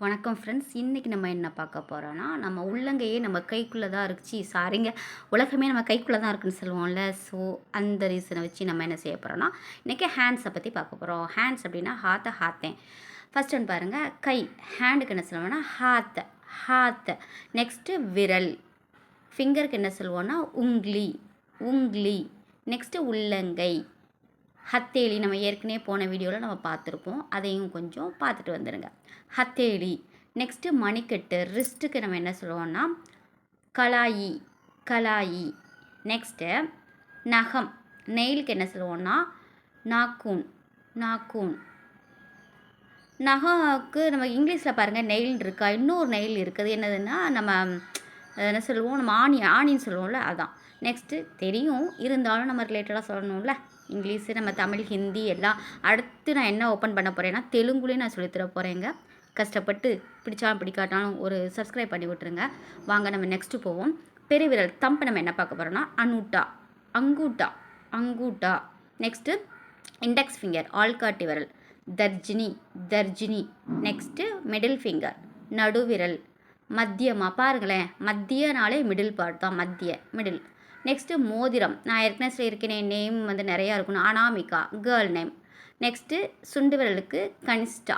வணக்கம் ஃப்ரெண்ட்ஸ். இன்றைக்கி நம்ம என்ன பார்க்க போகிறோன்னா, நம்ம உள்ளங்கையே நம்ம கைக்குள்ளே தான் இருக்கு. சாரிங்க, உலகமே நம்ம கைக்குள்ளே தான் இருக்குன்னு சொல்லுவோம்ல. ஸோ அந்த ரீசனை வச்சு நம்ம என்ன செய்ய போகிறோன்னா, இன்றைக்கி ஹேண்ட்ஸை பற்றி பார்க்க போகிறோம். ஹேண்ட்ஸ் அப்படின்னா ஹாத்தேன். ஃபர்ஸ்ட் ஒன்று பாருங்கள், கை. ஹேண்டுக்கு என்ன சொல்லுவோம்னா ஹாத்த. நெக்ஸ்ட்டு விரல். ஃபிங்கருக்கு என்ன சொல்லுவோன்னா உங்லி. நெக்ஸ்ட்டு உள்ளங்கை. ஹத்தேலி நம்ம ஏற்கனவே போன வீடியோவில் நம்ம பார்த்துருப்போம். அதையும் கொஞ்சம் பார்த்துட்டு வந்துடுங்க. ஹத்தேலி. நெக்ஸ்ட்டு மணிக்கட்டு. ரிஸ்ட்டுக்கு நம்ம என்ன சொல்லுவோம்னா கலாயி. நெக்ஸ்ட்டு நகம். நெயிலுக்கு என்ன சொல்லுவோம்னா நாக்கூன். நகம்க்கு நம்ம இங்கிலீஷில் பாருங்கள் நெயில் இருக்கா, இன்னொரு நெயில் இருக்குது. என்னதுன்னா நம்ம என்ன சொல்லுவோம், நம்ம ஆணின்னு சொல்லுவோம்ல, அதான். நெக்ஸ்ட்டு தெரியும், இருந்தாலும் நம்ம ரிலேட்டடாக சொல்லணும்ல. இங்கிலீஷு, நம்ம தமிழ், ஹிந்தி எல்லாம். அடுத்து நான் என்ன ஓப்பன் பண்ண போகிறேன்னா, தெலுங்குலேயும் நான் சொல்லித்தர போகிறேங்க. கஷ்டப்பட்டு பிடிச்சாலும் பிடிக்காட்டாலும் ஒரு சப்ஸ்கிரைப் பண்ணி விட்டுருங்க. வாங்க நம்ம நெக்ஸ்ட்டு போவோம். பெருவிரல் தம்பு நம்ம என்ன பார்க்க போகிறோன்னா அங்கூட்டா. நெக்ஸ்ட்டு இண்டெக்ஸ் ஃபிங்கர் ஆள்காட்டி விரல். தர்ஜினி. நெக்ஸ்ட்டு மிடில் ஃபிங்கர் நடுவிரல். மத்தியமாக பாருங்களேன், மத்தியனாலே மிடில் பார்ட் தான், மிடில். நெக்ஸ்ட்டு மோதிரம். நான் ஏற்கனவே சொல்லியிருக்கேன், நேம் வந்து நிறையா இருக்கணும். Anamika girl name. நெக்ஸ்ட்டு சுண்டு விரலுக்கு கனிஷ்டா.